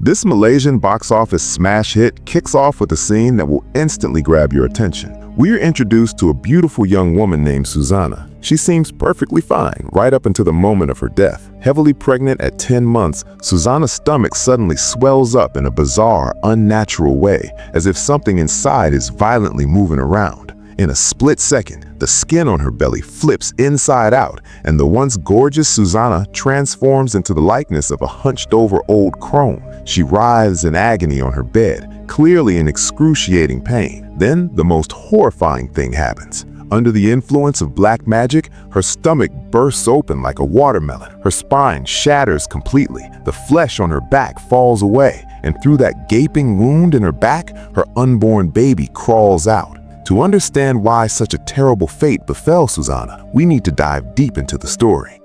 This Malaysian box office smash hit kicks off with a scene that will instantly grab your attention. We're introduced to a beautiful young woman named Suzzanna. She seems perfectly fine right up until the moment of her death. Heavily pregnant at 10 months, Suzzanna's stomach suddenly swells up in a bizarre, unnatural way, as if something inside is violently moving around. In a split second, the skin on her belly flips inside out, and the once gorgeous Suzzanna transforms into the likeness of a hunched-over old crone. She writhes in agony on her bed, clearly in excruciating pain. Then, the most horrifying thing happens. Under the influence of black magic, her stomach bursts open like a watermelon. Her spine shatters completely. The flesh on her back falls away, and through that gaping wound in her back, her unborn baby crawls out. To understand why such a terrible fate befell Suzzanna, we need to dive deep into the story.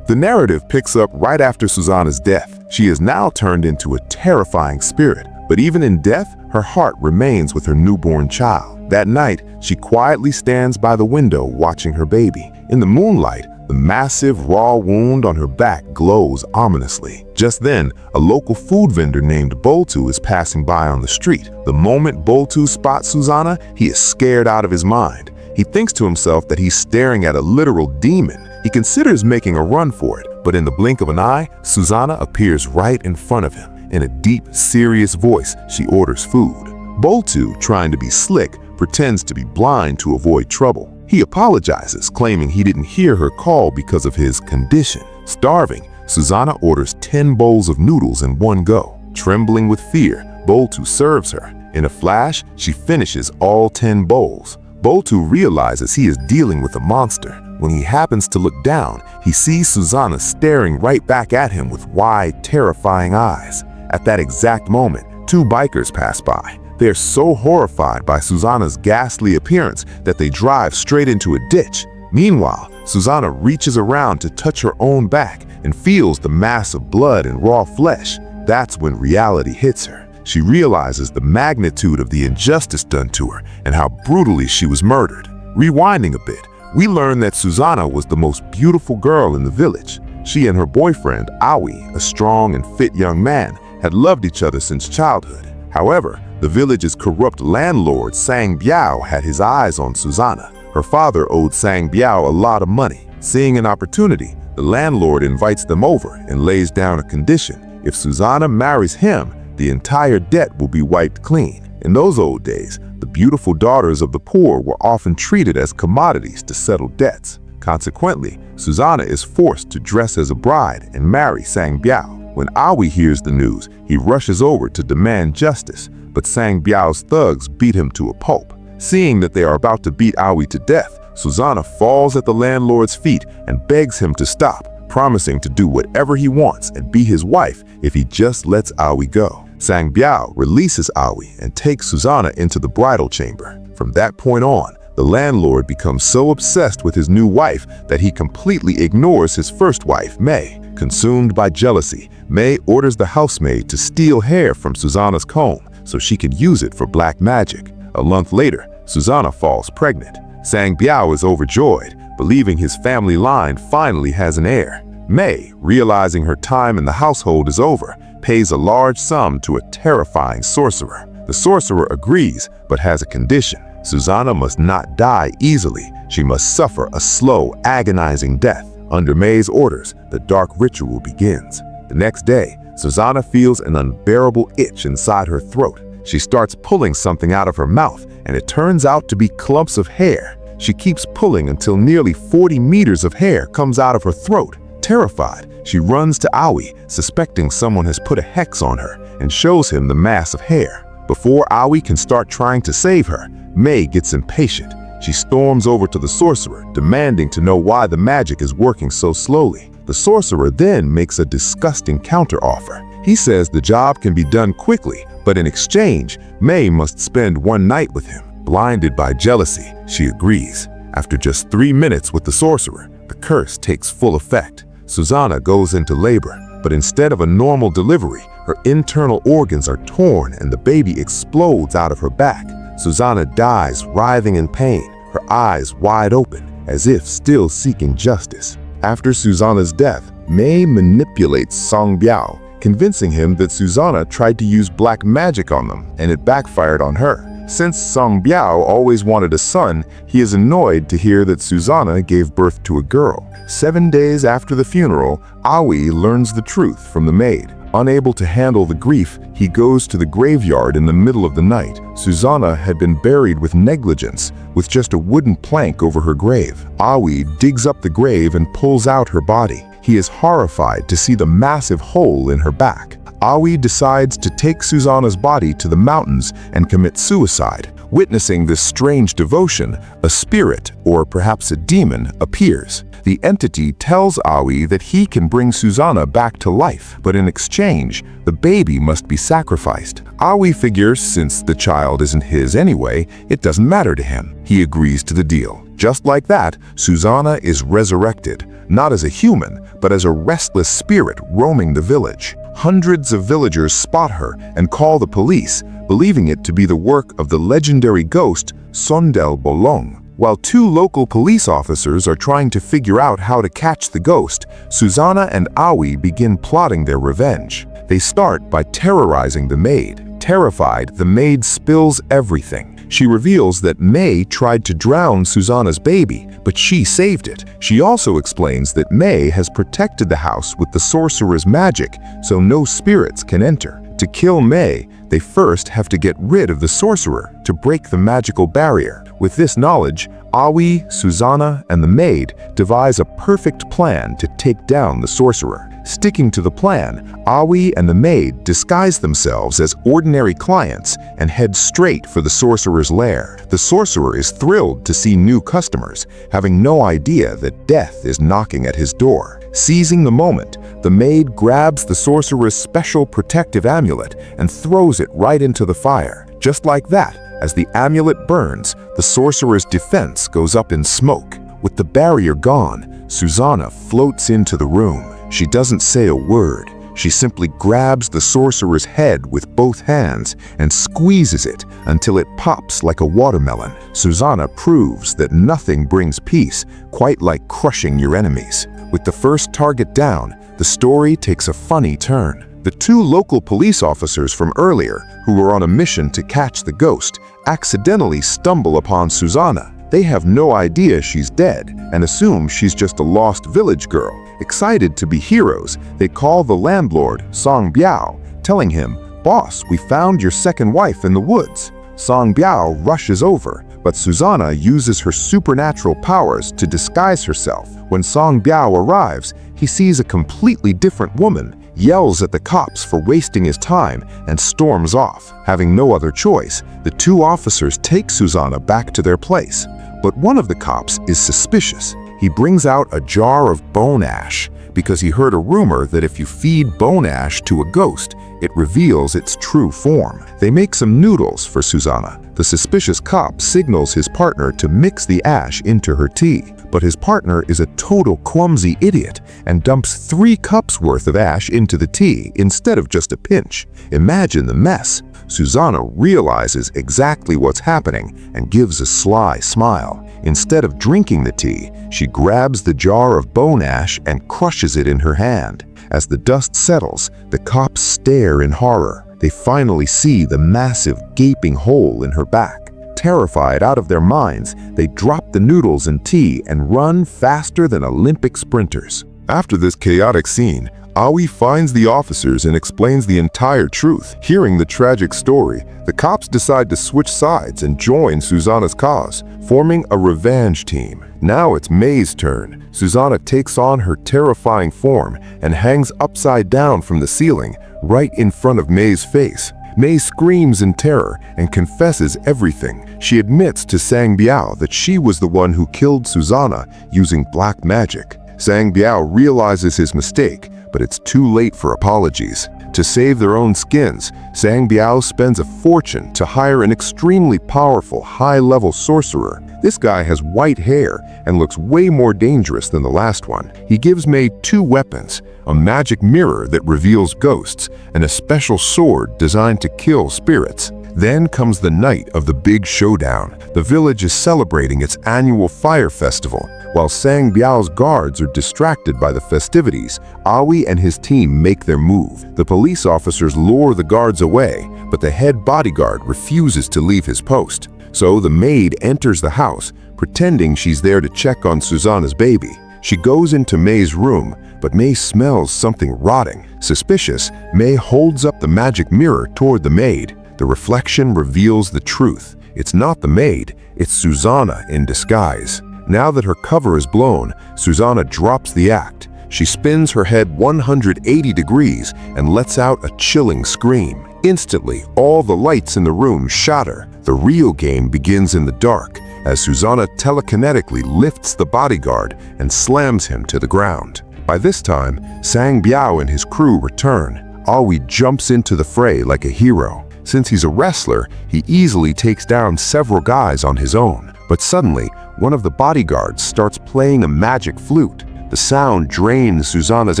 The narrative picks up right after Suzzanna's death. She is now turned into a terrifying spirit, but even in death, her heart remains with her newborn child. That night, she quietly stands by the window watching her baby. In the moonlight, the massive raw wound on her back glows ominously. Just then, a local food vendor named Boltu is passing by on the street. The moment Boltu spots Suzzanna, he is scared out of his mind. He thinks to himself that he's staring at a literal demon. He considers making a run for it, but in the blink of an eye, Suzzanna appears right in front of him. In a deep, serious voice, she orders food. Boltu, trying to be slick, pretends to be blind to avoid trouble. He apologizes, claiming he didn't hear her call because of his condition. Starving, Suzzanna orders 10 bowls of noodles in one go. Trembling with fear, Boltu serves her. In a flash, she finishes all 10 bowls. Boltu realizes he is dealing with a monster. When he happens to look down, he sees Suzzanna staring right back at him with wide, terrifying eyes. At that exact moment, 2 bikers pass by. They are so horrified by Suzzanna's ghastly appearance that they drive straight into a ditch. Meanwhile, Suzzanna reaches around to touch her own back and feels the mass of blood and raw flesh. That's when reality hits her. She realizes the magnitude of the injustice done to her and how brutally she was murdered. Rewinding a bit, we learn that Suzzanna was the most beautiful girl in the village. She and her boyfriend, Awi, a strong and fit young man, had loved each other since childhood. However, the village's corrupt landlord, Sang Biao, had his eyes on Suzzanna. Her father owed Sang Biao a lot of money. Seeing an opportunity, the landlord invites them over and lays down a condition. If Suzzanna marries him, the entire debt will be wiped clean. In those old days, the beautiful daughters of the poor were often treated as commodities to settle debts. Consequently, Suzzanna is forced to dress as a bride and marry Sang Biao. When Awi hears the news, he rushes over to demand justice, but Sang Biao's thugs beat him to a pulp. Seeing that they are about to beat Awi to death, Suzzanna falls at the landlord's feet and begs him to stop, promising to do whatever he wants and be his wife if he just lets Awi go. Sang Biao releases Awi and takes Suzzanna into the bridal chamber. From that point on, the landlord becomes so obsessed with his new wife that he completely ignores his first wife, May. Consumed by jealousy, May orders the housemaid to steal hair from Suzzanna's comb so she could use it for black magic. A month later, Suzzanna falls pregnant. Sang Biao is overjoyed, believing his family line finally has an heir. May, realizing her time in the household is over, pays a large sum to a terrifying sorcerer. The sorcerer agrees, but has a condition. Suzzanna must not die easily. She must suffer a slow, agonizing death. Under May's orders, the dark ritual begins. The next day, Suzzanna feels an unbearable itch inside her throat. She starts pulling something out of her mouth, and it turns out to be clumps of hair. She keeps pulling until nearly 40 meters of hair comes out of her throat. Terrified, she runs to Awi, suspecting someone has put a hex on her, and shows him the mass of hair. Before Awi can start trying to save her, May gets impatient. She storms over to the sorcerer, demanding to know why the magic is working so slowly. The sorcerer then makes a disgusting counteroffer. He says the job can be done quickly, but in exchange, May must spend one night with him. Blinded by jealousy, she agrees. After just 3 minutes with the sorcerer, the curse takes full effect. Suzzanna goes into labor, but instead of a normal delivery, her internal organs are torn and the baby explodes out of her back. Suzzanna dies writhing in pain, her eyes wide open, as if still seeking justice. After Suzzanna's death, May manipulates Sang Biao, convincing him that Suzzanna tried to use black magic on them, and it backfired on her. Since Song Biao always wanted a son, he is annoyed to hear that Suzzanna gave birth to a girl. 7 days after the funeral, Aoi learns the truth from the maid. Unable to handle the grief, he goes to the graveyard in the middle of the night. Suzzanna had been buried with negligence, with just a wooden plank over her grave. Aoi digs up the grave and pulls out her body. He is horrified to see the massive hole in her back. Aoi decides to take Suzzanna's body to the mountains and commit suicide. Witnessing this strange devotion, a spirit, or perhaps a demon, appears. The entity tells Aoi that he can bring Suzzanna back to life, but in exchange, the baby must be sacrificed. Aoi figures since the child isn't his anyway, it doesn't matter to him. He agrees to the deal. Just like that, Suzzanna is resurrected, not as a human, but as a restless spirit roaming the village. Hundreds of villagers spot her and call the police, believing it to be the work of the legendary ghost Sondel Bolong. While 2 local police officers are trying to figure out how to catch the ghost, Suzzanna and Aoi begin plotting their revenge. They start by terrorizing the maid. Terrified, the maid spills everything. She reveals that May tried to drown Suzzanna's baby, but she saved it. She also explains that May has protected the house with the sorcerer's magic, so no spirits can enter. To kill May, they first have to get rid of the sorcerer to break the magical barrier. With this knowledge, Aoi, Suzzanna, and the maid devise a perfect plan to take down the sorcerer. Sticking to the plan, Aoi and the maid disguise themselves as ordinary clients and head straight for the sorcerer's lair. The sorcerer is thrilled to see new customers, having no idea that death is knocking at his door. Seizing the moment, the maid grabs the sorcerer's special protective amulet and throws it right into the fire. Just like that, as the amulet burns, the sorcerer's defense goes up in smoke. With the barrier gone, Suzzanna floats into the room. She doesn't say a word. She simply grabs the sorcerer's head with both hands and squeezes it until it pops like a watermelon. Suzzanna proves that nothing brings peace quite like crushing your enemies. With the first target down, the story takes a funny turn. The 2 local police officers from earlier, who were on a mission to catch the ghost, accidentally stumble upon Suzzanna. They have no idea she's dead and assume she's just a lost village girl. Excited to be heroes, they call the landlord, Song Biao, telling him, "Boss, we found your second wife in the woods." Song Biao rushes over, but Suzzanna uses her supernatural powers to disguise herself. When Song Biao arrives, he sees a completely different woman, yells at the cops for wasting his time, and storms off. Having no other choice, the 2 officers take Suzzanna back to their place. But one of the cops is suspicious. He brings out a jar of bone ash because he heard a rumor that if you feed bone ash to a ghost, it reveals its true form. They make some noodles for Suzzanna. The suspicious cop signals his partner to mix the ash into her tea, but his partner is a total clumsy idiot and dumps 3 cups worth of ash into the tea instead of just a pinch. Imagine the mess. Suzzanna realizes exactly what's happening and gives a sly smile. Instead of drinking the tea, she grabs the jar of bone ash and crushes it in her hand. As the dust settles, the cops stare in horror. They finally see the massive, gaping hole in her back. Terrified out of their minds, they drop the noodles and tea and run faster than Olympic sprinters. After this chaotic scene, Aoi finds the officers and explains the entire truth. Hearing the tragic story, the cops decide to switch sides and join Suzzanna's cause, forming a revenge team. Now it's May's turn. Suzzanna takes on her terrifying form and hangs upside down from the ceiling, right in front of May's face. May screams in terror and confesses everything. She admits to Sang Biao that she was the one who killed Suzzanna using black magic. Sang Biao realizes his mistake, but it's too late for apologies. To save their own skins, Sang Biao spends a fortune to hire an extremely powerful, high-level sorcerer. This guy has white hair and looks way more dangerous than the last one. He gives May 2 weapons, a magic mirror that reveals ghosts, and a special sword designed to kill spirits. Then comes the night of the big showdown. The village is celebrating its annual fire festival. While Sang Biao's guards are distracted by the festivities, Aoi and his team make their move. The police officers lure the guards away, but the head bodyguard refuses to leave his post. So the maid enters the house, pretending she's there to check on Suzzanna's baby. She goes into May's room, but May smells something rotting. Suspicious, May holds up the magic mirror toward the maid. The reflection reveals the truth. It's not the maid, it's Suzzanna in disguise. Now that her cover is blown, Suzzanna drops the act. She spins her head 180 degrees and lets out a chilling scream. Instantly, all the lights in the room shatter. The real game begins in the dark, as Suzzanna telekinetically lifts the bodyguard and slams him to the ground. By this time, Sang Biao and his crew return. Aoi jumps into the fray like a hero. Since he's a wrestler, he easily takes down several guys on his own. But suddenly, one of the bodyguards starts playing a magic flute. The sound drains Suzzanna's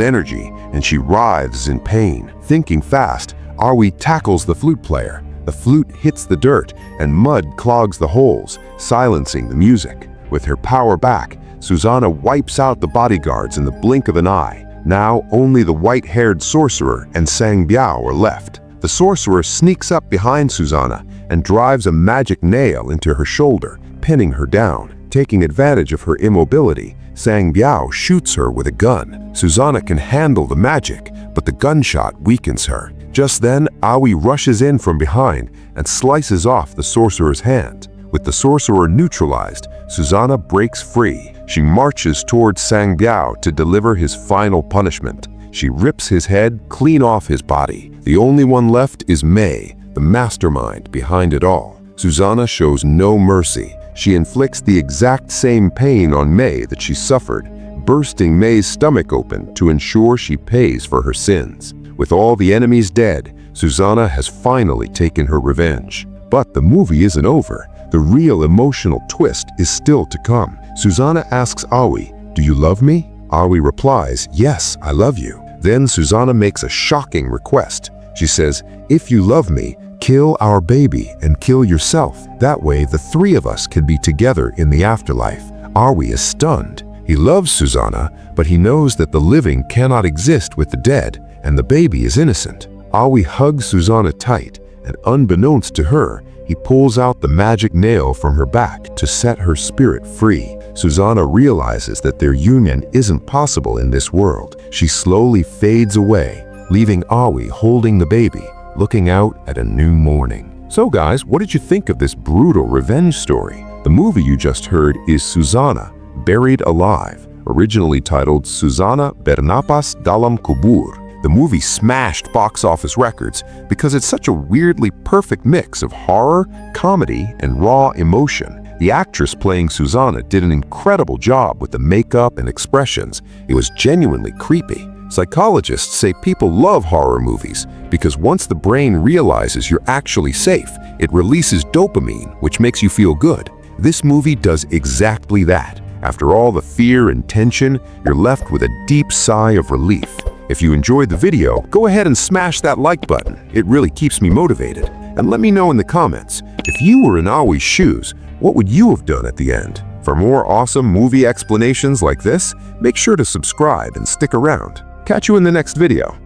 energy, and she writhes in pain. Thinking fast, Aoi tackles the flute player. The flute hits the dirt, and mud clogs the holes, silencing the music. With her power back, Suzzanna wipes out the bodyguards in the blink of an eye. Now only the white-haired sorcerer and Sang Biao are left. The sorcerer sneaks up behind Suzzanna and drives a magic nail into her shoulder, pinning her down. Taking advantage of her immobility, Sang Biao shoots her with a gun. Suzzanna can handle the magic, but the gunshot weakens her. Just then, Aoi rushes in from behind and slices off the sorcerer's hand. With the sorcerer neutralized, Suzzanna breaks free. She marches towards Sang Biao to deliver his final punishment. She rips his head clean off his body. The only one left is May, the mastermind behind it all. Suzzanna shows no mercy. She inflicts the exact same pain on May that she suffered, bursting May's stomach open to ensure she pays for her sins. With all the enemies dead, Suzzanna has finally taken her revenge. But the movie isn't over. The real emotional twist is still to come. Suzzanna asks Aoi, "Do you love me?" Aoi replies, "Yes, I love you." Then Suzzanna makes a shocking request. She says, "If you love me, kill our baby and kill yourself. That way, the three of us can be together in the afterlife." Aoi is stunned. He loves Suzzanna, but he knows that the living cannot exist with the dead, and the baby is innocent. Aoi hugs Suzzanna tight, and unbeknownst to her, he pulls out the magic nail from her back to set her spirit free. Suzzanna realizes that their union isn't possible in this world. She slowly fades away, leaving Aoi holding the baby, looking out at a new morning. So guys, what did you think of this brutal revenge story? The movie you just heard is Suzzanna, Buried Alive, originally titled Suzzanna Bernapas dalam Kubur. The movie smashed box office records because it's such a weirdly perfect mix of horror, comedy, and raw emotion. The actress playing Suzzanna did an incredible job with the makeup and expressions. It was genuinely creepy. Psychologists say people love horror movies because once the brain realizes you're actually safe, it releases dopamine, which makes you feel good. This movie does exactly that. After all the fear and tension, you're left with a deep sigh of relief. If you enjoyed the video, go ahead and smash that like button. It really keeps me motivated. And let me know in the comments, if you were in Aoi's shoes, what would you have done at the end? For more awesome movie explanations like this, make sure to subscribe and stick around. Catch you in the next video.